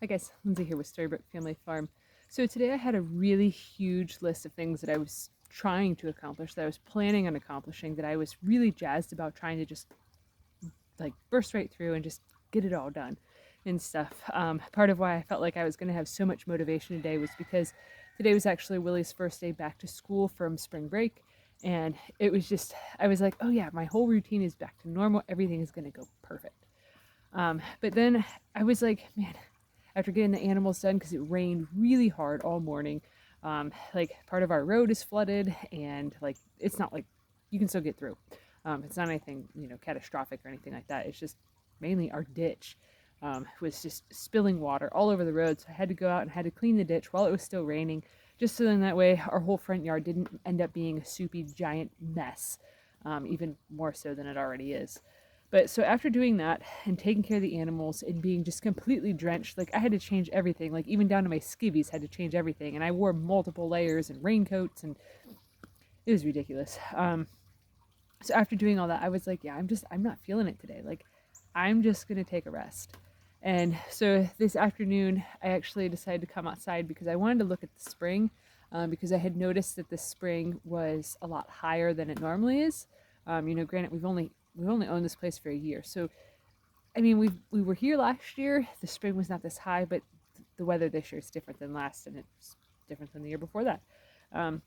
Hi guys, Lindsay here with Storybook Family Farm. So today I had a really huge list of things that I was trying to accomplish, that I was planning on accomplishing, that I was really jazzed about trying to just like burst right through and just get it all done and stuff. Part of why I felt like I was going to have so much motivation today was because today was actually Willie's first day back to school from spring break. And it was just, I was like, oh yeah, my whole routine is back to normal. Everything is going to go perfect. But then I was like, man, after getting the animals done, because it rained really hard all morning, like part of our road is flooded, and like it's not like you can still get through. It's not anything catastrophic or anything like that. It's just mainly our ditch was just spilling water all over the road. So I had to go out and had to clean the ditch while it was still raining, just so then that way our whole front yard didn't end up being a soupy giant mess, even more so than it already is. But so after doing that and taking care of the animals and being just completely drenched, like I had to change everything, like even down to my skivvies had to change everything. And I wore multiple layers and raincoats, and it was ridiculous. So after doing all that, I was like, yeah, I'm not feeling it today. Like I'm just going to take a rest. And so this afternoon, I actually decided to come outside because I wanted to look at the spring, because I had noticed that the spring was a lot higher than it normally is. Granted, we've only owned this place for a year, so I mean we were here last year. The spring was not this high, but the weather this year is different than last, and it's different than the year before that. Um,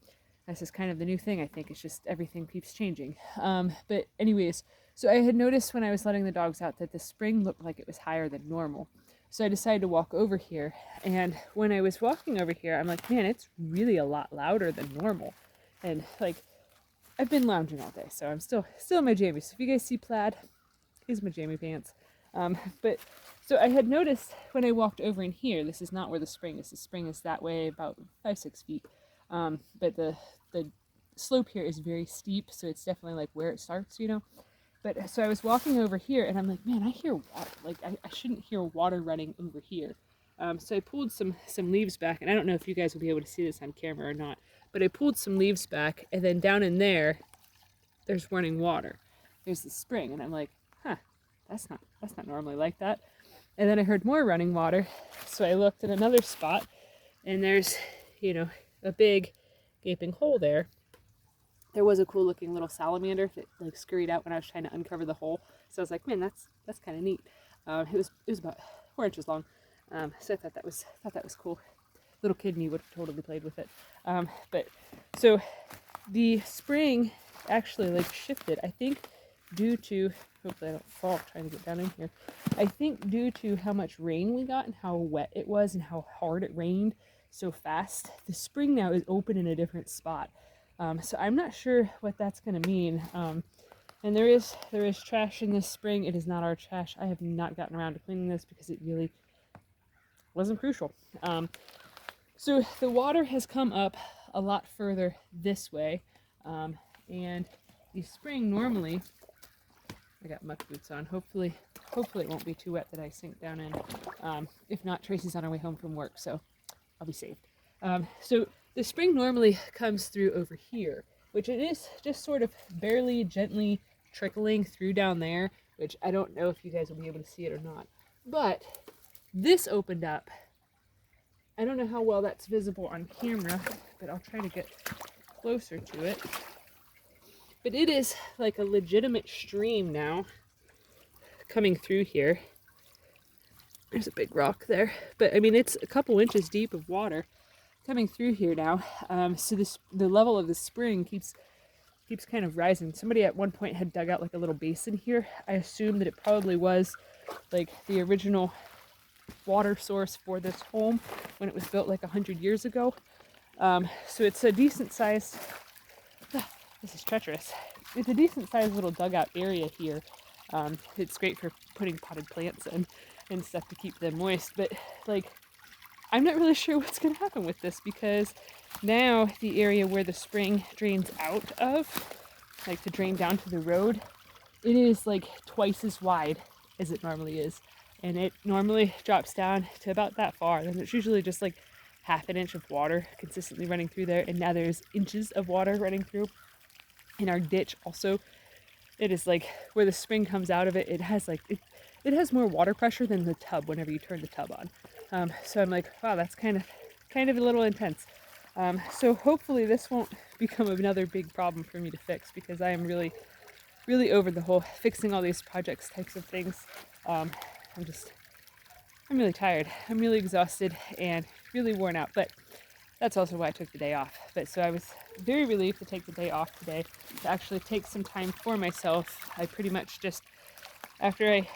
this is kind of the new thing. I think it's just everything keeps changing. But anyways, so I had noticed when I was letting the dogs out that the spring looked like it was higher than normal. So I decided to walk over here, and when I was walking over here, I'm like, man, it's really a lot louder than normal, and like I've been lounging all day, so I'm still in my jammies. So if you guys see plaid, here's my jammy pants. But so I had noticed when I walked over in here, this is not where the spring is. The spring is that way about 5-6 feet. But the slope here is very steep, so it's definitely like where it starts. But so I was walking over here, and I'm like, man, I hear water. Like I shouldn't hear water running over here. So I pulled some leaves back, and I don't know if you guys will be able to see this on camera or not, but I pulled some leaves back, and then down in there's running water. There's the spring, and I'm like, huh, that's not normally like that. And then I heard more running water, so I looked at another spot, and there's, a big gaping hole there. There was a cool looking little salamander that like scurried out when I was trying to uncover the hole. So I was like, man, that's kind of neat. It was about 4 inches long. So I thought that was cool. Little kid me would have totally played with it. But so the spring actually like shifted. I think due to, hopefully I don't fall trying to get down in here. I think due to how much rain we got and how wet it was and how hard it rained so fast, the spring now is open in a different spot. So I'm not sure what that's going to mean. And there is trash in this spring. It is not our trash. I have not gotten around to cleaning this because it really wasn't crucial. So the water has come up a lot further this way. And the spring normally, I got muck boots on. Hopefully it won't be too wet that I sink down in. If not, Tracy's on her way home from work, so I'll be saved. So the spring normally comes through over here, which it is just sort of barely, gently trickling through down there, which I don't know if you guys will be able to see it or not. But this opened up. I don't know how well that's visible on camera, but I'll try to get closer to it. But it is like a legitimate stream now coming through here. There's a big rock there, but I mean it's a couple inches deep of water coming through here now. So the level of the spring keeps kind of rising. Somebody at one point had dug out like a little basin here. I assume that it probably was like the original water source for this home when it was built like 100 years ago. So it's a decent sized, this is treacherous. It's a decent sized little dugout area here. It's great for putting potted plants in and stuff to keep them moist, but like I'm not really sure what's going to happen with this, because now the area where the spring drains out of, like to drain down to the road, it is like twice as wide as it normally is. And it normally drops down to about that far. And it's usually just like half an inch of water consistently running through there. And now there's inches of water running through. In our ditch also, it is like where the spring comes out of it, it has like, it has more water pressure than the tub whenever you turn the tub on. So I'm like, wow, that's kind of a little intense. So hopefully this won't become another big problem for me to fix, because I am really, really over the whole fixing all these projects types of things. I'm really tired. I'm really exhausted and really worn out, but that's also why I took the day off. But so I was very relieved to take the day off today, to actually take some time for myself. I pretty much just, after I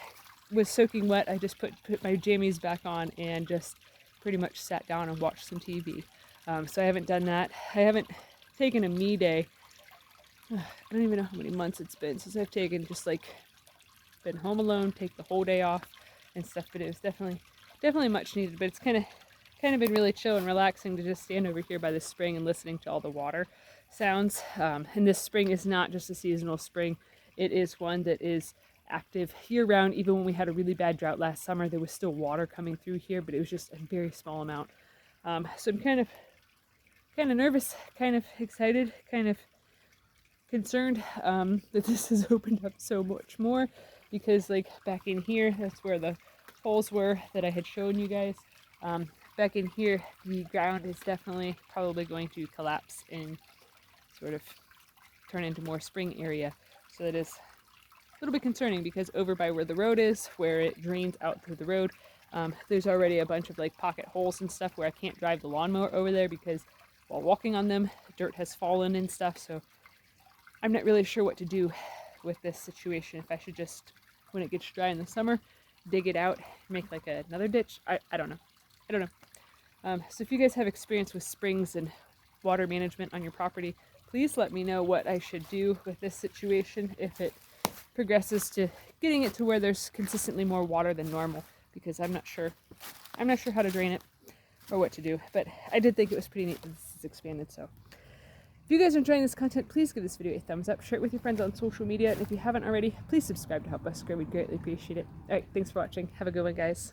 was soaking wet, I just put my jammies back on and just pretty much sat down and watched some TV. So I haven't done that. I haven't taken a me day. I don't even know how many months it's been since I've taken just like been home alone, take the whole day off and stuff. But it was definitely much needed. But it's kind of been really chill and relaxing to just stand over here by the spring and listening to all the water sounds. And this spring is not just a seasonal spring. It is one that is active year-round. Even when we had a really bad drought last summer, there was still water coming through here, but it was just a very small amount. So I'm kind of nervous, kind of excited, kind of concerned that this has opened up so much more, because like back in here, that's where the holes were that I had shown you guys. Back in here, the ground is definitely probably going to collapse and sort of turn into more spring area. So that is a little bit concerning, because over by where the road is, where it drains out through the road, there's already a bunch of like pocket holes and stuff where I can't drive the lawnmower over there, because while walking on them, dirt has fallen and stuff. So I'm not really sure what to do with this situation. If I should just, when it gets dry in the summer, dig it out, make like another ditch. I don't know. So if you guys have experience with springs and water management on your property, please let me know what I should do with this situation if it progresses to getting it to where there's consistently more water than normal, because I'm not sure how to drain it or what to do. But I did think it was pretty neat that this is expanded. So if you guys are enjoying this content, please give this video a thumbs up, share it with your friends on social media, and if you haven't already, please subscribe to help us grow. We'd greatly appreciate it. All right, thanks for watching. Have a good one, guys.